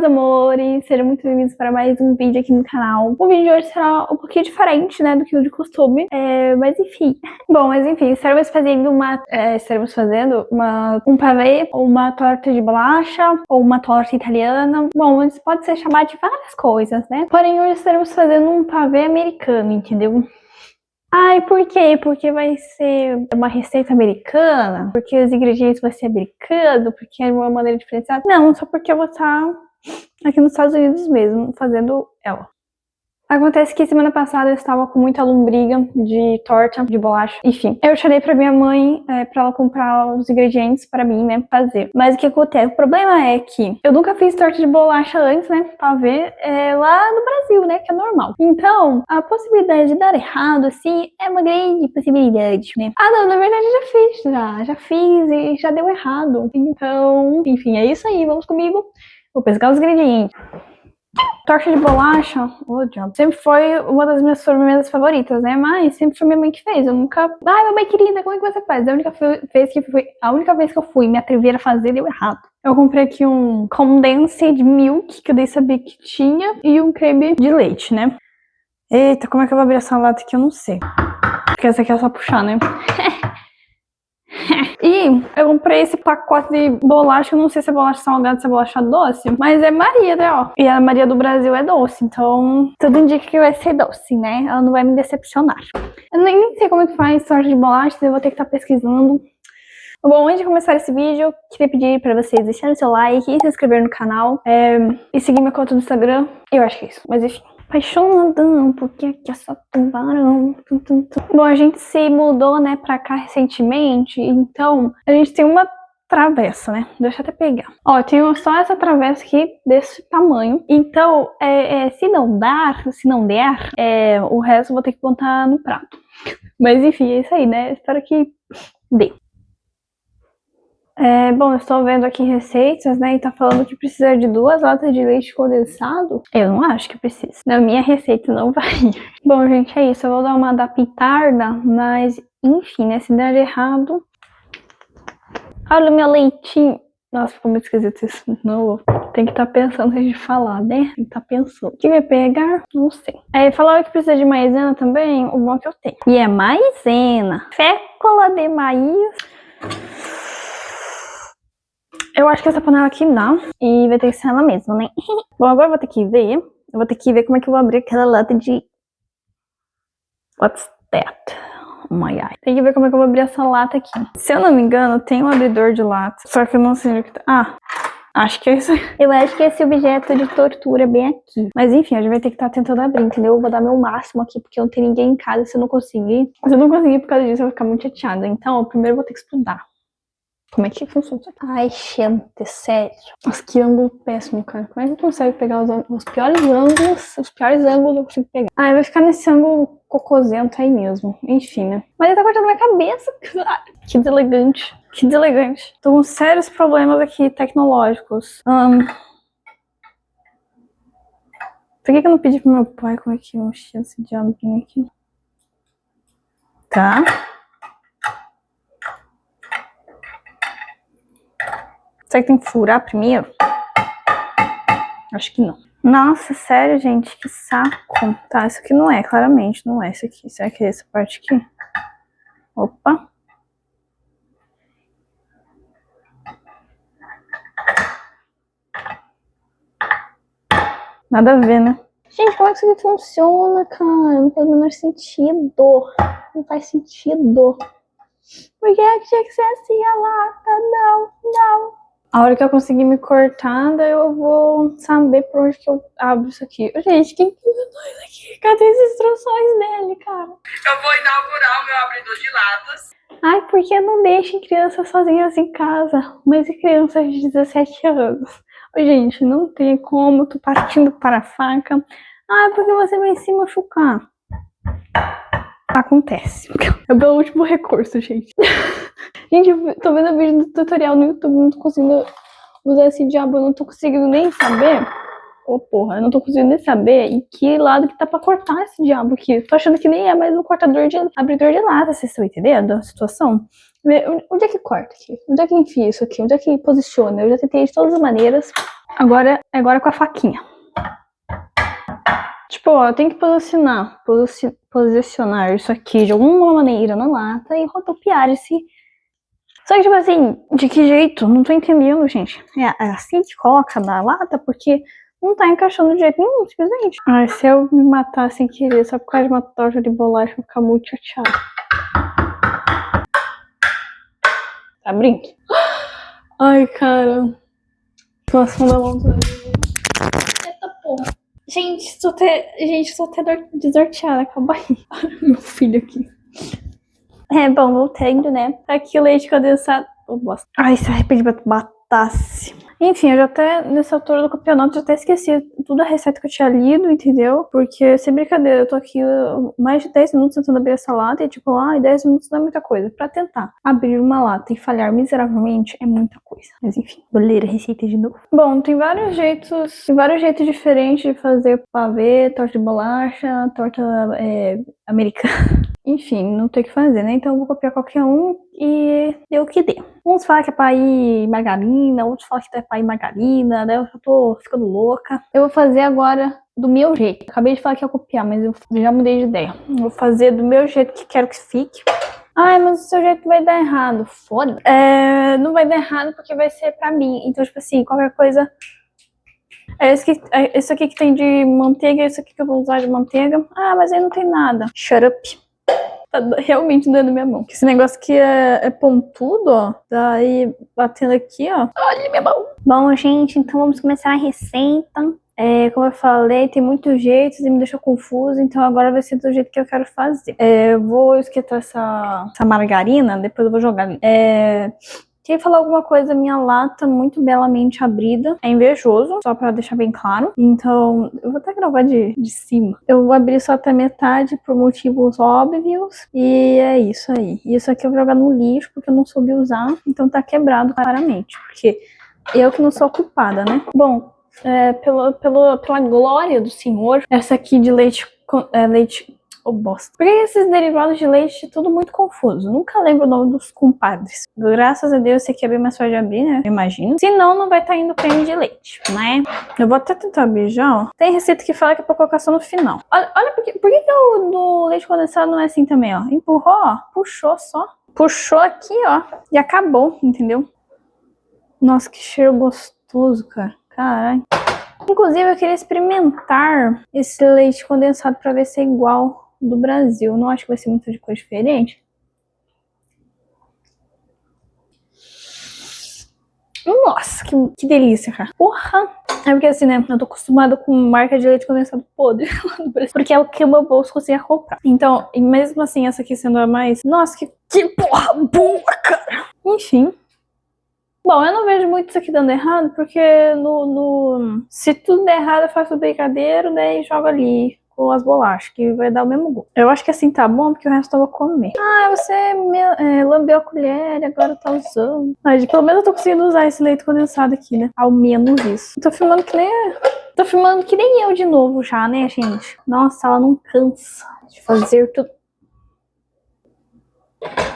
amores, sejam muito bem-vindos para mais um vídeo aqui no canal. O vídeo de hoje será um pouquinho diferente, né, do que o de costume, mas enfim. Bom, estaremos fazendo um pavê, ou uma torta de bolacha, ou uma torta italiana. Bom, isso pode ser chamado de várias coisas, né? Porém, hoje estaremos fazendo um pavê americano, entendeu? Ai, por quê? Porque vai ser uma receita americana? Porque os ingredientes vão ser americanos? Porque é uma maneira diferenciada? Não, só porque eu vou estar aqui nos Estados Unidos mesmo, fazendo ela. Acontece que semana passada eu estava com muita lombriga de torta, de bolacha, enfim. Eu chamei pra minha mãe, pra ela comprar os ingredientes pra mim, né, fazer. Mas o que acontece? O problema é que eu nunca fiz torta de bolacha antes, né, pra ver lá no Brasil, né, que é normal. Então, a possibilidade de dar errado, assim, é uma grande possibilidade, né. Ah, não, na verdade eu já fiz e já deu errado. Então, enfim, é isso aí, vamos comigo. Vou pescar os ingredientes. Torta de bolacha, sempre foi uma das minhas sobremesas favoritas, né? Mas sempre foi minha mãe que fez. Eu nunca. Ai, mamãe querida, como é que você faz? A única vez que eu fui me atrever a fazer, deu errado. Eu comprei aqui um condensed milk, que eu dei saber que tinha, e um creme de leite, né? Eita, como é que eu vou abrir essa lata aqui? Eu não sei. Porque essa aqui é só puxar, né? E eu comprei esse pacote de bolacha, eu não sei se é bolacha salgada, se é bolacha doce, mas é Maria, né, ó. E a Maria do Brasil é doce, então tudo indica que vai ser doce, né? Ela não vai me decepcionar. Eu nem sei como é que faz torta de bolacha, eu vou ter que estar pesquisando. Bom, antes de começar esse vídeo, eu queria pedir pra vocês deixarem seu like e se inscrever no canal, e seguir minha conta do Instagram. Eu acho que é isso, mas enfim. Apaixonadão, porque aqui é só tubarão. Bom, a gente se mudou, né, pra cá recentemente, então a gente tem uma travessa, né? Deixa eu até pegar. Ó, eu tenho só essa travessa aqui desse tamanho. Então, se não der, o resto eu vou ter que botar no prato. Mas enfim, é isso aí, né? Espero que dê. Bom, eu estou vendo aqui receitas, né, e tá falando que precisa de 2 latas de leite condensado. Eu não acho que precisa. Na minha receita não vai. Bom, gente, é isso. Eu vou dar uma adaptada, mas, enfim, né, se der errado... Olha o meu leitinho. Nossa, ficou muito esquisito isso. Não, tem que estar pensando antes de falar, né? Tem que estar pensando. O que vai pegar? Não sei. Falaram que precisa de maisena também, o bom que eu tenho. E é maisena. Fécula de maíz. Eu acho que essa panela aqui dá, e vai ter que ser ela mesma, né? Bom, agora eu vou ter que ver. Eu vou ter que ver como é que eu vou abrir aquela lata de... What's that? Oh my God. Tem que ver como é que eu vou abrir essa lata aqui. Se eu não me engano, tem um abridor de lata. Só que eu não sei o que tá... Ah, acho que é isso. Eu acho que é esse objeto de tortura bem aqui. Mas enfim, a gente vai ter que estar tentando abrir, entendeu? Eu vou dar meu máximo aqui, porque eu não tenho ninguém em casa. Se eu não conseguir por causa disso, eu vou ficar muito chateada. Então, primeiro eu vou ter que estudar. Como é que funciona isso aqui? Ai, gente, sério. Nossa, que ângulo péssimo, cara. Como é que eu consigo pegar os piores ângulos? Os piores ângulos eu consigo pegar. Ai, vai ficar nesse ângulo cocôzento aí mesmo. Enfim, né? Mas ele tá cortando minha cabeça. Que deselegante. Que deselegante. Tô com sérios problemas aqui tecnológicos. Por que eu não pedi pro meu pai como é que eu mexia esse diabinho aqui? Tá. Será que tem que furar primeiro? Acho que não. Nossa, sério, gente, que saco. Tá, isso aqui não é, claramente, não é isso aqui. Será que é essa parte aqui? Opa. Nada a ver, né? Gente, como é que isso aqui funciona, cara? Não faz o menor sentido. Não faz sentido. Por que é que tinha que ser assim a lata? Não. A hora que eu conseguir me cortar, daí eu vou saber por onde que eu abro isso aqui. Gente, quem inventou isso aqui? Cadê as instruções dele, cara? Eu vou inaugurar o meu abridor de latas. Ai, por que não deixem crianças sozinhas em casa? Mas e crianças de 17 anos? Gente, não tem como, eu tô partindo para a faca. Ai, porque você vai se machucar. Acontece. É o meu último recurso, gente. Gente, eu tô vendo o vídeo do tutorial no YouTube, não tô conseguindo usar esse diabo, eu não tô conseguindo nem saber. Porra, eu não tô conseguindo nem saber em que lado que tá pra cortar esse diabo aqui. Eu tô achando que nem é mais um abridor de lata, vocês estão entendendo a situação? Onde é que corta aqui? Onde é que enfia isso aqui? Onde é que posiciona? Eu já tentei de todas as maneiras. Agora com a faquinha. Tipo, ó, eu tenho que posicionar isso aqui de alguma maneira na lata e rodopiar esse... Só que, tipo assim, de que jeito? Não tô entendendo, gente. É assim que coloca na lata, porque não tá encaixando de jeito nenhum, simplesmente. Ai, se eu me matar sem querer, só por causa de uma torta de bolacha, eu vou ficar muito chateada. Tá brincando? Ai, cara. Situação da mão. Eita porra. Gente, tô até desnorteada. Calma aí. Meu filho aqui. Bom, voltando, né? Aqui o leite condensado. Oh, bosta. Ai, se arrependi de batasse. Enfim, eu já até, nessa altura do campeonato, já até esqueci toda a receita que eu tinha lido, entendeu? Porque, sem brincadeira, eu tô aqui mais de 10 minutos tentando abrir essa lata e, tipo, 10 minutos não é muita coisa. Pra tentar abrir uma lata e falhar miseravelmente é muita coisa. Mas, enfim, vou ler a receita de novo. Bom, tem vários jeitos diferentes de fazer pavê, torta de bolacha, torta americana. Enfim, não tem o que fazer, né? Então eu vou copiar qualquer um e deu o que deu. Uns falam que é pra ir margarina, outros falam que é pra ir margarina, né? Eu já tô ficando louca. Eu vou fazer agora do meu jeito. Acabei de falar que ia copiar, mas eu já mudei de ideia. Eu vou fazer do meu jeito que quero que fique. Ai, mas o seu jeito vai dar errado. Foda. Não vai dar errado porque vai ser pra mim. Então, tipo assim, qualquer coisa... Esse aqui que tem de manteiga, esse aqui que eu vou usar de manteiga. Ah, mas aí não tem nada. Shut up. Tá realmente doendo minha mão. Esse negócio aqui é pontudo, ó. Daí batendo aqui, ó. Olha minha mão. Bom, gente, então vamos começar a receita. Como eu falei, tem muitos jeitos e me deixou confusa, então agora vai ser do jeito que eu quero fazer. Vou esquentar essa margarina, depois eu vou jogar. Queria falar alguma coisa, minha lata muito belamente abrida. É invejoso, só pra deixar bem claro. Então, eu vou até gravar de cima. Eu vou abrir só até metade por motivos óbvios. E é isso aí. Isso aqui eu vou jogar no lixo porque eu não soube usar. Então tá quebrado claramente. Porque eu que não sou culpada, né? Bom, pela glória do Senhor, essa aqui de leite... Oh, bosta. Por que esses derivados de leite é tudo muito confuso? Nunca lembro o nome dos compadres. Graças a Deus, esse aqui é bem mais fácil de abrir, né? Eu imagino. Senão, não vai estar indo creme de leite, né? Eu vou até tentar abrir já, ó. Tem receita que fala que é pra colocar só no final. Olha por que o do leite condensado não é assim também, ó? Empurrou, ó. Puxou só. Puxou aqui, ó. E acabou, entendeu? Nossa, que cheiro gostoso, cara. Caralho. Inclusive, eu queria experimentar esse leite condensado pra ver se é igual do Brasil. Não acho que vai ser muita coisa diferente. Nossa, que delícia, cara. Porra! É porque assim, né? Eu tô acostumada com marca de leite condensado podre lá no Brasil. Porque é o que o meu bolso conseguia comprar. Então, e mesmo assim, essa aqui sendo a mais... Nossa, que porra boa, cara! Enfim. Bom, eu não vejo muito isso aqui dando errado, porque se tudo der errado, eu faço o brigadeiro, né, e jogo ali com as bolachas, que vai dar o mesmo gosto. Eu acho que assim tá bom, porque o resto eu vou comer. Ah, você lambeu a colher e agora tá usando. Mas pelo menos eu tô conseguindo usar esse leite condensado aqui, né? Ao menos isso. Tô filmando que nem eu de novo já, né, gente? Nossa, ela não cansa de fazer tudo.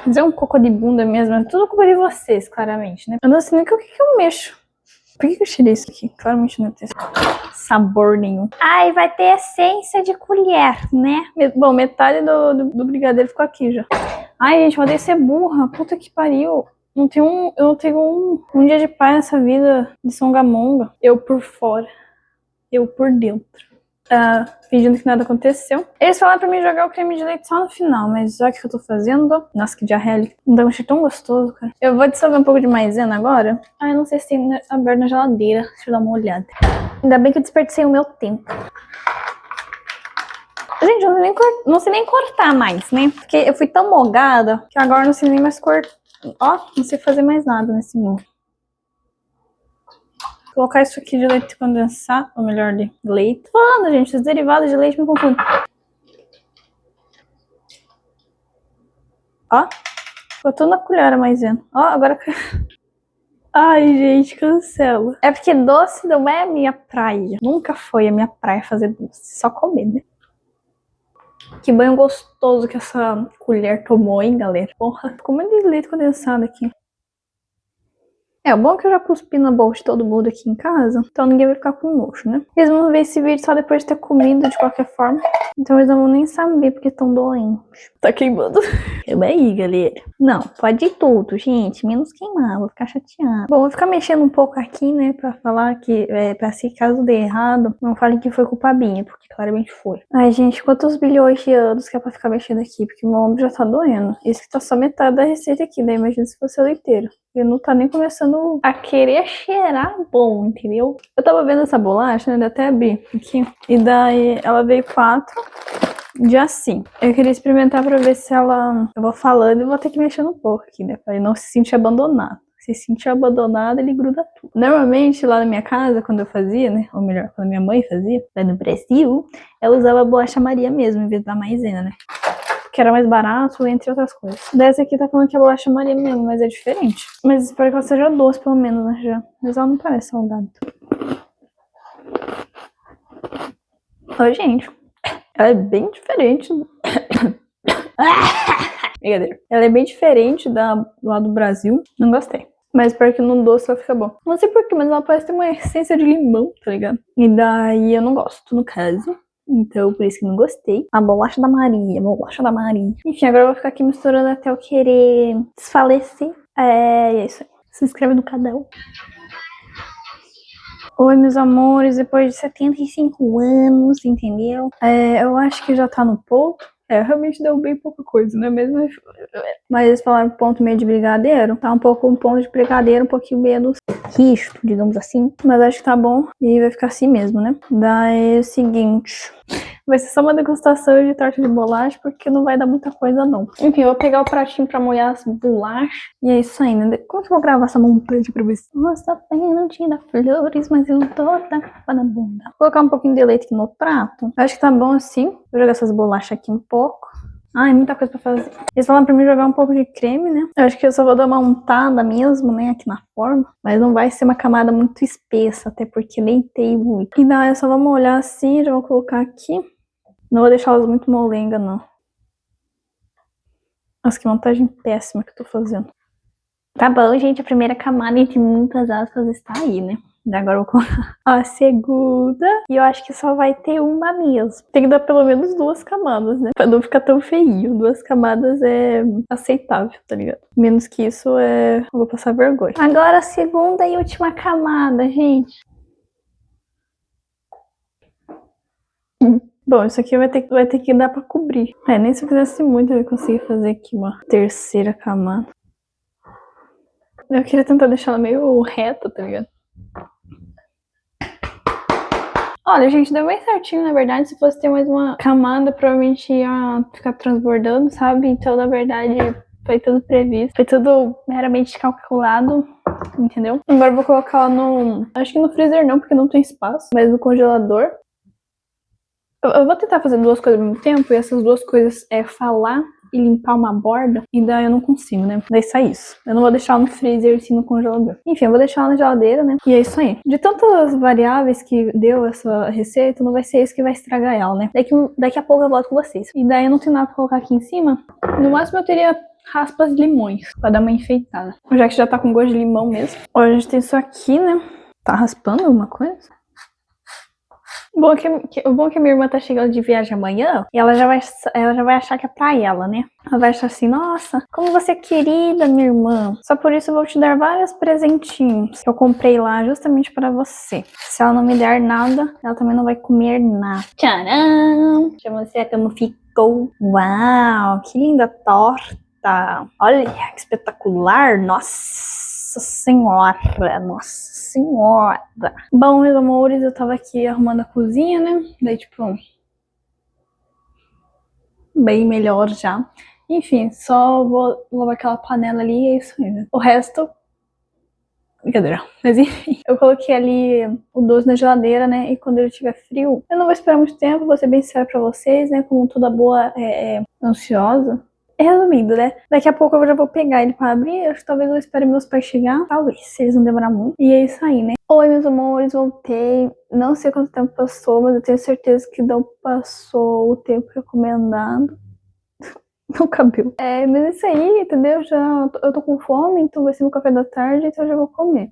Fazer um cocô de bunda mesmo, é tudo culpa de vocês, claramente, né? Eu não sei nem o que eu mexo. Por que eu tirei isso aqui? Claramente não tem sabor nenhum. Ai, vai ter essência de colher, né? Bom, metade do brigadeiro ficou aqui já. Ai, gente, eu odeio ser burra. Puta que pariu. Eu não tenho um dia de paz nessa vida de songamonga. Eu por fora. Eu por dentro. Fingindo que nada aconteceu. Eles falaram pra mim jogar o creme de leite só no final, mas já que eu tô fazendo... Nossa, que diarreia. Não dá um cheiro tão gostoso, cara. Eu vou dissolver um pouco de maisena agora. Eu não sei se tem aberto na geladeira. Deixa eu dar uma olhada. Ainda bem que eu desperdicei o meu tempo. Gente, eu não sei nem cortar mais, né? Porque eu fui tão mogada que agora eu não sei nem mais cortar. Ó, não sei fazer mais nada nesse mundo. Colocar isso aqui de leite condensado, ou melhor, de leite. Tô falando, gente, os derivados de leite me confundem. Ó, botou na colher a maisena. Ó, agora... Ai, gente, cancela. É porque doce não é a minha praia. Nunca foi a minha praia fazer doce. Só comer, né? Que banho gostoso que essa colher tomou, hein, galera? Porra, tô comendo leite condensado aqui. É, o bom é que eu já cuspi na bolsa de todo mundo aqui em casa, então ninguém vai ficar com nojo, né? Eles vão ver esse vídeo só depois de ter comido de qualquer forma, então eles não vão nem saber porque estão doentes. Tá queimando. Calma aí, galera. Não, pode ir tudo, gente, menos queimar, vou ficar chateada. Bom, vou ficar mexendo um pouco aqui, né, pra falar que, pra se caso dê errado, não falem que foi culpa minha, porque claramente foi. Ai, gente, quantos bilhões de anos que é pra ficar mexendo aqui, porque meu ombro já tá doendo. Isso que tá só metade da receita aqui, né, imagina se fosse o inteiro. Ele não tá nem começando a querer cheirar bom, entendeu? Eu tava vendo essa bolacha, né? Até abri aqui. E daí ela veio 4 de assim. Eu queria experimentar pra ver se ela... Eu vou falando e vou ter que mexer um pouco aqui, né? Pra ele não se sentir abandonado. Se sentir abandonado, ele gruda tudo. Normalmente, lá na minha casa, quando eu fazia, né? Ou melhor, quando minha mãe fazia, lá no Brasil, ela usava a bolacha Maria mesmo, em vez da maisena, né? Que era mais barato, entre outras coisas. Dessa aqui tá falando que é bolacha Maria mesmo, mas é diferente. Mas espero que ela seja doce, pelo menos, né, já. Mas ela não parece salgada. Ó, gente. Ela é bem diferente. Brincadeira. Ela é bem diferente lá do Brasil. Não gostei. Mas espero que no doce ela fica bom. Não sei porquê, mas ela parece ter uma essência de limão, tá ligado? E daí eu não gosto, no caso. Então, por isso que não gostei. A bolacha da Maria, a bolacha da Maria. Enfim, agora eu vou ficar aqui misturando até eu querer desfalecer. É isso aí. Se inscreve no canal. Oi, meus amores, depois de 75 anos, entendeu? Eu acho que já tá no ponto. Realmente deu bem pouca coisa, né? Mesmo, mas eles falaram ponto meio de brigadeiro. Tá um ponto de brigadeiro, um pouquinho menos rígido, digamos assim. Mas acho que tá bom e vai ficar assim mesmo, né? Daí é o seguinte... Vai ser só uma degustação de torta de bolacha, porque não vai dar muita coisa, não. Enfim, eu vou pegar o pratinho pra molhar as bolachas. E é isso aí, né? Como que eu vou gravar essa montagem pra vocês? Nossa, bem, não tinha flores, mas eu tô da capa na bunda. Vou colocar um pouquinho de leite aqui no prato. Acho que tá bom assim. Vou jogar essas bolachas aqui um pouco. Ai, muita coisa pra fazer. Eles falaram pra mim jogar um pouco de creme, né? Eu acho que eu só vou dar uma untada mesmo, né? Aqui na forma. Mas não vai ser uma camada muito espessa, até porque leitei muito. E daí eu só vou molhar assim, já vou colocar aqui. Não vou deixar elas muito molenga, não. Nossa, que montagem péssima que eu tô fazendo. Tá bom, gente. A primeira camada, entre muitas aspas, está aí, né? Agora eu vou colocar a segunda. E eu acho que só vai ter uma mesmo. Tem que dar pelo menos 2 camadas, né? Pra não ficar tão feio. 2 camadas é aceitável, tá ligado? Menos que isso, eu vou passar vergonha. Agora a segunda e última camada, gente. Bom, isso aqui vai ter que dar pra cobrir. Nem se eu fizesse muito eu ia conseguir fazer aqui uma terceira camada. Eu queria tentar deixar ela meio reta, tá ligado? Olha, gente, deu bem certinho, na verdade. Se fosse ter mais uma camada, provavelmente ia ficar transbordando, sabe? Então, na verdade, foi tudo previsto. Foi tudo meramente calculado, entendeu? Agora eu vou colocar ela no... Acho que no freezer não, porque não tem espaço. Mas no congelador. Eu vou tentar fazer 2 coisas ao mesmo tempo, e essas 2 coisas é falar e limpar uma borda, e daí eu não consigo, né? Daí sai isso. Eu não vou deixar ela no freezer, assim, no congelador. Enfim, eu vou deixar ela na geladeira, né? E é isso aí. De tantas variáveis que deu essa receita, não vai ser isso que vai estragar ela, né? Daqui a pouco eu volto com vocês. E daí eu não tenho nada pra colocar aqui em cima. No máximo eu teria raspas de limões, pra dar uma enfeitada. Já que já tá com gosto de limão mesmo. Ó, a gente tem isso aqui, né? Tá raspando alguma coisa? O bom é que a minha irmã tá chegando de viagem amanhã e ela já vai achar que é pra ela, né? Ela vai achar assim, nossa, como você é querida, minha irmã. Só por isso eu vou te dar vários presentinhos que eu comprei lá justamente pra você. Se ela não me der nada, ela também não vai comer nada. Tcharam! Deixa eu mostrar como ficou. Uau, que linda torta. Olha, que espetacular. Nossa senhora, nossa senhora. Bom, meus amores, eu tava aqui arrumando a cozinha, né? Daí, tipo, bem melhor já. Enfim, só vou lavar aquela panela ali e é isso aí, né? O resto... Brincadeira. Mas enfim, eu coloquei ali o doce na geladeira, né? E quando ele estiver frio, eu não vou esperar muito tempo, vou ser bem sincera pra vocês, né? Como toda boa ansiosa. Resumindo, né? Daqui a pouco eu já vou pegar ele pra abrir. Acho que talvez eu espere meus pais chegar. Talvez, se eles não demorar muito. E é isso aí, né? Oi, meus amores, voltei. Não sei quanto tempo passou, mas eu tenho certeza que não passou o tempo recomendado. no cabelo. Mas é isso aí, entendeu? Eu tô com fome, então vai ser meu café da tarde, então eu já vou comer.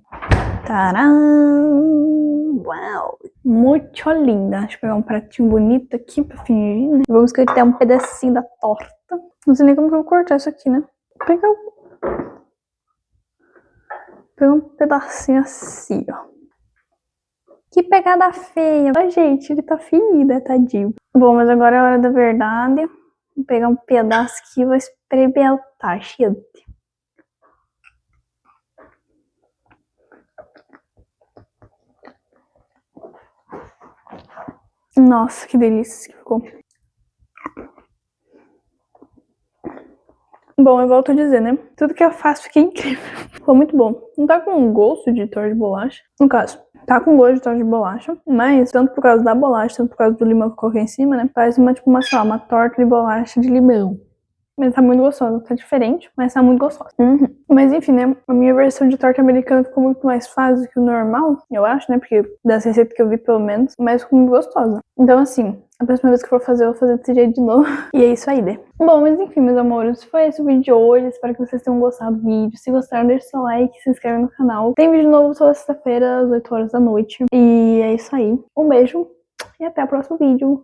Tcharam! Uau! Muito linda. Deixa eu pegar um pratinho bonito aqui pra fingir, né? Vamos cortar um pedacinho da torta. Não sei nem como que eu vou cortar isso aqui, né? Pegar um pedacinho assim, ó. Que pegada feia. Ó, gente, ele tá ferida, tadinho. Bom, mas agora é a hora da verdade. Vou pegar um pedaço aqui e vou experimentar, gente. Nossa, que delícia que ficou. Bom, eu volto a dizer, né? Tudo que eu faço fica incrível. Ficou muito bom. Não tá com gosto de torta de bolacha. No caso, tá com gosto de torta de bolacha, mas tanto por causa da bolacha, tanto por causa do limão que eu coloquei em cima, né? Parece tipo uma, sei lá, uma torta de bolacha de limão. Mas tá muito gostosa, tá diferente, mas tá muito gostosa. Mas enfim, né? A minha versão de torta americana ficou muito mais fácil que o normal, eu acho, né? Porque das receitas que eu vi, pelo menos, mas ficou muito gostosa. Então, assim, a próxima vez que eu for fazer, eu vou fazer desse jeito de novo. E é isso aí, né? Bom, mas enfim, meus amores, foi esse o vídeo de hoje. Espero que vocês tenham gostado do vídeo. Se gostaram, deixe seu like, se inscreve no canal. Tem vídeo novo toda sexta-feira, às 8 horas da noite. E é isso aí. Um beijo e até o próximo vídeo.